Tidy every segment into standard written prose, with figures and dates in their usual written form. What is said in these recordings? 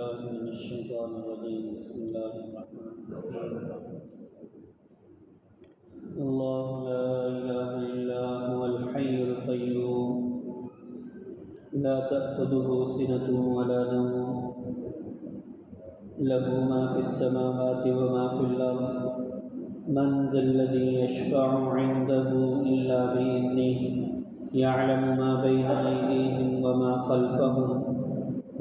بالله من الشيطان الرجيم بسم الله الرحمن الرحيم الله لا إله إلا هو الحي القيوم لا تأخذه سنة ولا نوم له ما في السماوات وما في الأرض من ذا الذي يشفع عنده إلا بإذنه يعلم ما بين أيديهم وما خلفهم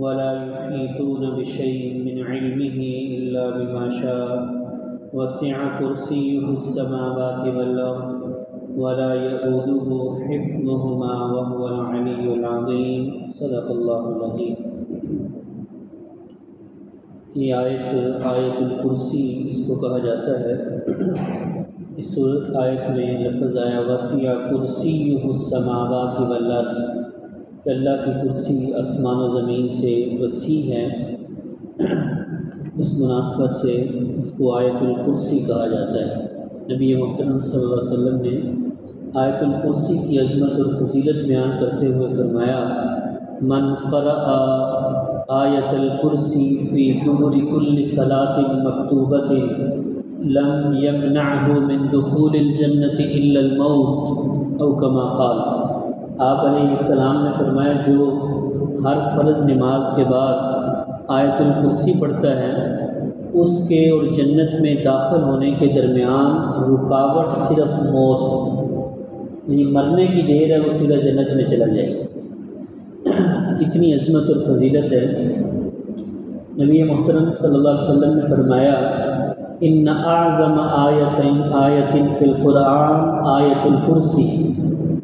ولا يحيطون بشيء من علمه إلا بما شاء وسع كرسيه السماوات والأرض ولا يؤوده حفظهما وهو العلي العظيم صدق الله العظيم۔ یہ آیت الکرسی اس کو کہا جاتا ہے۔ اس آیت میں لفظ آیا وسع کرسیہ السماوات والارض، کہ اللہ کی کرسی آسمان و زمین سے وسیع ہے۔ اس مناسبت سے اس کو آیت الکرسی کہا جاتا ہے۔ نبی محترم صلی اللہ علیہ وسلم نے آیت الکرسی کی عظمت اور فضیلت بیان کرتے ہوئے فرمایا من قرأ آیت الکرسی فی دبر کل صلاۃ مکتوبۃ لم یمنعہ من دخول الجنۃ الا الموت او کما قال۔ آپ علیہ السلام نے فرمایا جو ہر فرض نماز کے بعد آیت الکرسی پڑھتا ہے اس کے اور جنت میں داخل ہونے کے درمیان رکاوٹ صرف موت، یعنی مرنے کی دیر ہے، وہ سیدھا جنت میں چلا جائے گا۔ اتنی عظمت اور فضیلت ہے۔ نبی محترم صلی اللہ علیہ وسلم نے فرمایا ان اعظم آیت فی القرآن آیت الکرسی،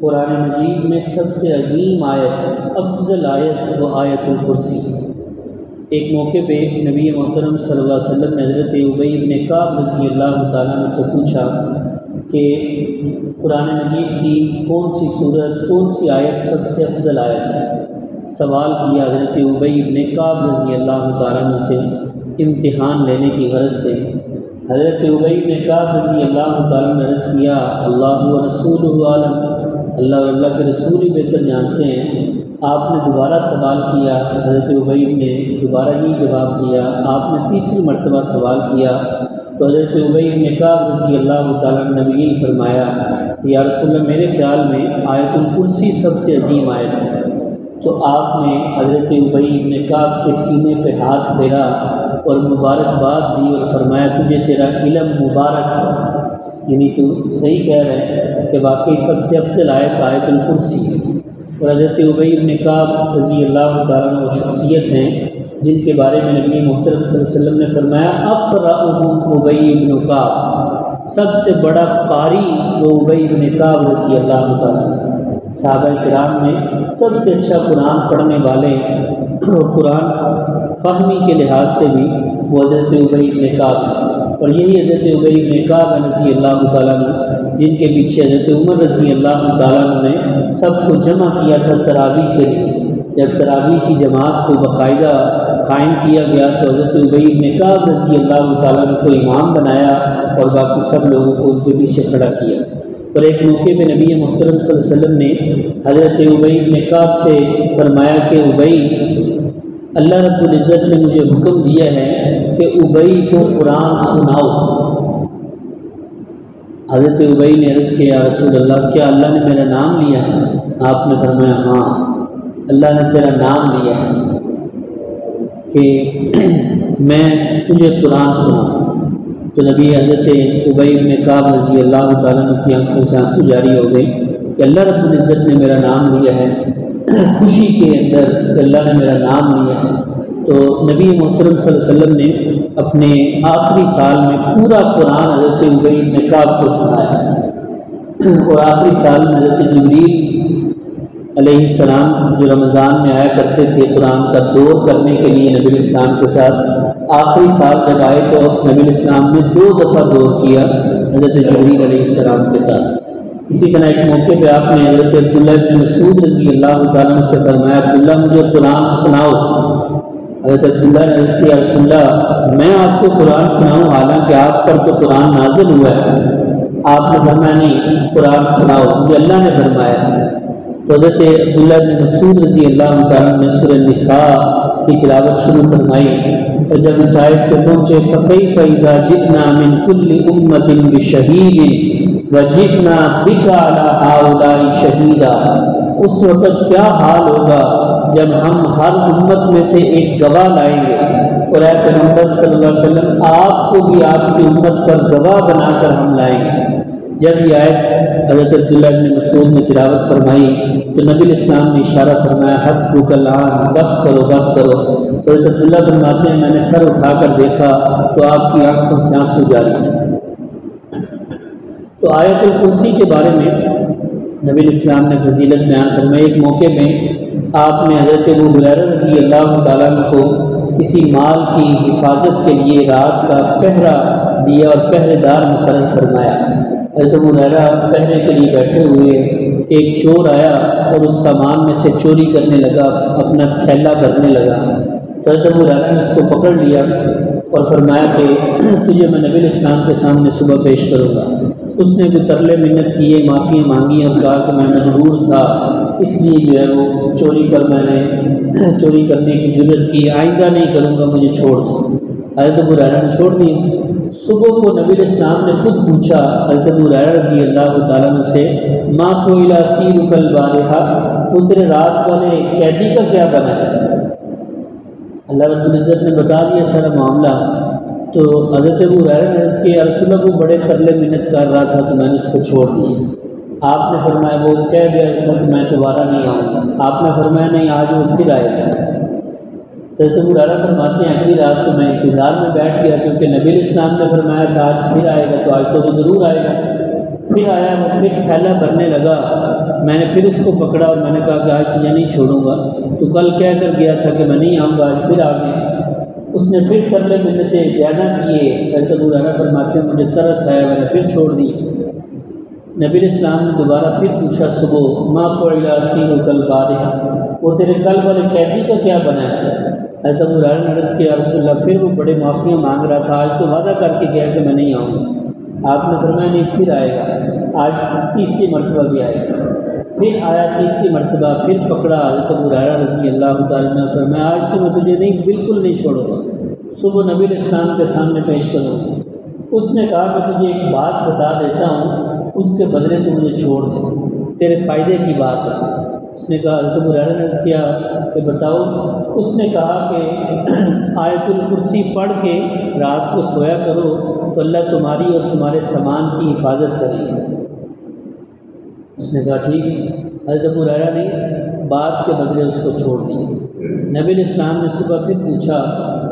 قرآن مجید میں سب سے عظیم آیت، افضل آیت وہ آیت الکرسی۔ ایک موقع پہ نبی محترم صلی اللہ علیہ وسلم نے حضرت ابی بن کعب رضی اللہ تعالیٰ عنہ سے پوچھا کہ قرآن مجید کی کون سی صورت، کون سی آیت سب سے افضل آیت ہے؟ سوال کیا حضرت ابی بن کعب رضی اللہ تعالیٰ عنہ سے امتحان لینے کی غرض سے۔ حضرت ابی بن کعب رضی اللہ تعالیٰ نے عرض کیا اللہ و رسولہ عالم، اللہ اور اللہ کے رسول ہی بہتر جانتے ہیں۔ آپ نے دوبارہ سوال کیا، حضرت ابی نے دوبارہ ہی جواب دیا۔ آپ نے تیسری مرتبہ سوال کیا تو حضرت ابی بن کعب رضی اللہ تعالیٰ نے نبی نے فرمایا یا رسول اللہ میرے خیال میں آیت الکرسی سب سے عظیم آیت ہے۔ تو آپ نے حضرت ابی بن کعب کے سینے پہ ہاتھ پھیرا اور مبارکباد دی اور فرمایا تجھے تیرا علم مبارک ہے، یعنی تو صحیح کہہ رہے ہیں کہ واقعی سب سے افضل آیت الکرسی ہے۔ اور حضرت ابی بن کعب رضی اللہ تعالیٰ عنہ وہ شخصیت ہیں جن کے بارے میں نبی محترم صلی اللہ علیہ وسلم نے فرمایا اقرأہم ابی بن کعب، سب سے بڑا قاری وہ ابی بن کعب رضی اللہ تعالیٰ عنہ۔ صحابہ کرام میں سب سے اچھا قرآن پڑھنے والے اور قرآن فہمی کے لحاظ سے بھی وہ حضرت ابی بن کعب، اور یہی حضرت ابی بن کعب رضی اللہ تعالیٰ عنہ جن کے پیچھے حضرت عمر رضی اللہ تعالیٰ عنہ نے سب کو جمع کیا تھا تراویح کے لیے۔ جب تراویح کی جماعت کو باقاعدہ قائم کیا گیا تو حضرت ابی بن کعب رضی اللہ تعالیٰ عنہ کو امام بنایا اور باقی سب لوگوں کو ان کے پیچھے کھڑا کیا۔ اور ایک موقع پہ نبی محترم صلی اللہ علیہ وسلم نے حضرت ابی بن کعب سے فرمایا کہ ابی، اللہ رب العزت نے مجھے حکم دیا ہے کہ ابی کو قرآن سناؤ۔ حضرت ابی نے عرض کیا یا رسول اللہ کیا اللہ نے میرا نام لیا ہے؟ آپ نے فرمایا ہاں اللہ نے تیرا نام لیا ہے کہ میں تجھے قرآن سناؤں۔ تو نبی حضرت ابی بن کعب رضی اللہ تعالیٰ عنہ کی آنکھوں سے آنسو جاری ہو گئے کہ اللہ رب العزت نے میرا نام لیا ہے، خوشی کے اندر کہ اللہ نے میرا نام لیا ہے۔ تو نبی محترم صلی اللہ علیہ وسلم نے اپنے آخری سال میں پورا قرآن حضرت ابی بن کعب کو سنایا، اور آخری سال میں حضرت جبریل علیہ السلام جو رمضان میں آیا کرتے تھے قرآن کا دور کرنے کے لیے نبی الاسلام کے ساتھ، آخری سال جب آئے تو نبی الاسلام نے 2 دفعہ دور کیا حضرت جبریل علیہ السلام کے ساتھ۔ اسی طرح ایک موقع پہ آپ نے حضرت عبداللہ بن مسعود رضی اللہ تعالیٰ عنہ سے فرمایا عبداللہ مجھے قرآن سناؤ۔ حضرت عبداللہ نے عرض کیا رسول اللہ میں آپ کو قرآن سناؤں حالانکہ آپ پر تو قرآن نازل ہوا ہے۔ آپ نے فرمایا نہیں قرآن سناؤ، مجھے اللہ نے فرمایا۔ تو حضرت عبداللہ بن مسعود رضی اللہ تعالیٰ نے سورہ نساء کی تلاوت شروع فرمائی، اور جب اس آیت پہ پہنچے فَكَيْفَ إِذَا جِئْنَا مِنْ كُلِّ أُمَّةٍ بِشَهِيدٍ وَجِئْنَا بِكَ عَلَىٰ هَٰؤُلَاءِ شَهِيدًا، اس وقت کیا حال ہوگا جب ہم ہر امت میں سے ایک گواہ لائیں گے، اور اے پیغمبر صلی اللہ علیہ وسلم آپ کو بھی آپ کی امت پر گواہ بنا کر ہم لائیں گے۔ جب یہ آیت حضرت عبداللہ بن مسعود نے تلاوت فرمائی تو نبی اسلام نے اشارہ فرمایا حسبک الآن، بس کرو بس کرو۔ تو حضرت عبداللہ فرماتے ہیں میں نے سر اٹھا کر دیکھا تو آپ کی آنکھوں سے آنسو جاری تھے۔ تو آیت الکرسی کے بارے میں نبی اسلام نے فضیلت بیان فرمائی۔ ایک موقع میں آپ نے حضرت ابو ہریرہ رضی اللہ تعالیٰ عنہ کو کسی مال کی حفاظت کے لیے رات کا پہرا دیا اور پہرے دار مقرر فرمایا۔ حضرت ابو ہریرہ پہرے کے لیے بیٹھے ہوئے، ایک چور آیا اور اس سامان میں سے چوری کرنے لگا، اپنا تھیلا بھرنے لگا۔ تو حضرت ابو ہریرہ نے اس کو پکڑ لیا اور فرمایا کہ تجھے میں نبی اسلام کے سامنے صبح پیش کروں گا۔ اس نے کوئی ترلے منت کیے، معافی مانگی اور کہا کہ میں مجبور تھا، اس لیے جو ہے وہ چوری کرنے کی جرت کی، آئندہ نہیں کروں گا، مجھے چھوڑ دو۔ حضرت ابو ہریرہ نے چھوڑ دیا۔ صبح کو نبی اسلام نے خود پوچھا حضرت ابو ہریرہ رضی اللہ تعالیٰ عنہ سے ما فعل اسیرک البارحہ، تو تیرے رات والے قیدی کا کیا بنا ہے؟ اللہ رب العزت نے بتا دیا سارا معاملہ۔ تو حضرت ابو ہریرہ نے عرض کیا یا رسول اللہ وہ بڑے ترلے منت کر رہا تھا تو میں نے اس کو چھوڑ دیا۔ آپ نے فرمایا وہ کہہ گیا تھا کہ میں دوبارہ نہیں آؤں گا۔ آپ نے فرمایا نہیں، آج وہ پھر آئے گا۔ حضرت ابو ہریرہ فرماتے ہیں اگلی رات تو میں انتظار میں بیٹھ گیا، کیونکہ نبی اسلام نے فرمایا تھا آج پھر آئے گا، تو آج تو وہ ضرور آئے گا۔ پھر آیا، وہ پھر تھیلا بھرنے لگا۔ میں نے پھر اس کو پکڑا اور میں نے کہا کہ آج تجھے نہیں چھوڑوں گا، تو کل کہہ کر گیا تھا کہ میں نہیں آؤں گا، آج پھر آ گیا۔ اس نے پھر ترلے منتیں زیادہ کیے۔ حضرت ابو ہریرہ فرماتے ہیں مجھے ترس آیا، میں نے پھر چھوڑ دی۔ نبی اسلام نے دوبارہ پھر پوچھا صبح ما فعل اسیرک البارحہ، وہ تیرے کل والے قیدی کا کیا بنا ہے؟ حضرت ابو ہریرہ نے عرض کیا رسول اللہ پھر وہ بڑے معافیاں مانگ رہا تھا، آج تو وعدہ کر کے گیا کہ میں نہیں آؤں گا۔ آپ نے فرمایا نہیں پھر آئے گا، آج تیسری مرتبہ بھی آئے گا۔ پھر آیا تیسری مرتبہ، پھر پکڑا حضرت ابو ہریرہ رضی اللہ تعالیٰ نے فرمایا آج تو میں تجھے نہیں، بالکل نہیں چھوڑوں گا، صبح نبی اسلام کے سامنے پیش کروں گا۔ اس نے کہا کہ تجھے ایک بات بتا دیتا ہوں، اس کے بدلے تو مجھے چھوڑ دے، تیرے فائدے کی بات ہے۔ اس نے کہا حضرت ابو ہریرہ نے عرض کیا کہ بتاؤ۔ اس نے کہا کہ آیت الکرسی پڑھ کے رات کو سویا کرو تو اللہ تمہاری اور تمہارے سامان کی حفاظت کرے گا۔ اس نے کہا ٹھیک ہے۔ حضرت ابو ہریرہ نے اس بات کے بدلے اس کو چھوڑ دیا۔ نبی اسلام نے صبح پھر پوچھا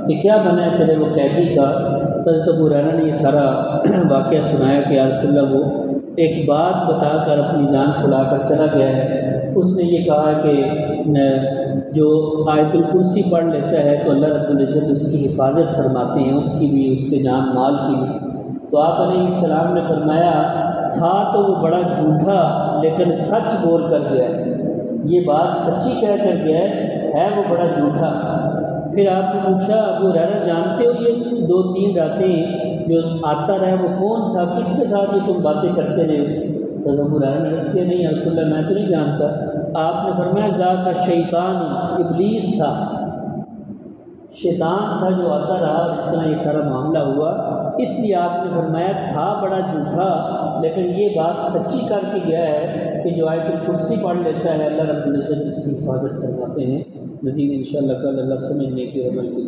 کہ کیا بنا ہے تیرے وہ قیدی کا؟ تو حضرت ابو ہریرہ نے یہ سارا واقعہ سنایا کہ یا رسول اللہ وہ ایک بات بتا کر اپنی جان چھڑا کر چلا گیا ہے۔ اس نے یہ کہا کہ جو آیت الکرسی پڑھ لیتا ہے تو اللہ رب العزت اس کی حفاظت فرماتے ہیں، اس کی بھی، اس کے جان مال کی بھی۔ تو آپ علیہ السلام نے فرمایا تھا تو وہ بڑا جھوٹا لیکن سچ بول کر گیا ہے، یہ بات سچی کہہ کر گیا ہے وہ بڑا جھوٹا۔ پھر آپ نے پوچھا ابو ہریرہ جانتے ہو یہ 2-3 راتیں جو آتا رہا وہ کون تھا، کس کے ساتھ یہ تم باتیں کرتے رہے؟ تو ابو ہریرہ نے عرض کیا نہیں رسول اللہ میں تو نہیں جانتا۔ آپ نے فرمایا ذاک شیطان، ابلیس تھا، شیطان تھا جو آتا رہا، اور اس طرح یہ سارا معاملہ ہوا۔ اس لیے آپ نے فرمایا تھا بڑا جھوٹا لیکن یہ بات سچی کر کے گیا ہے کہ جو آیت الکرسی پڑھ لیتا ہے اللہ رب العزت اس کی حفاظت فرماتے ہیں۔ مزید انشاءاللہ کل اللہ سمجھنے کی عمل کی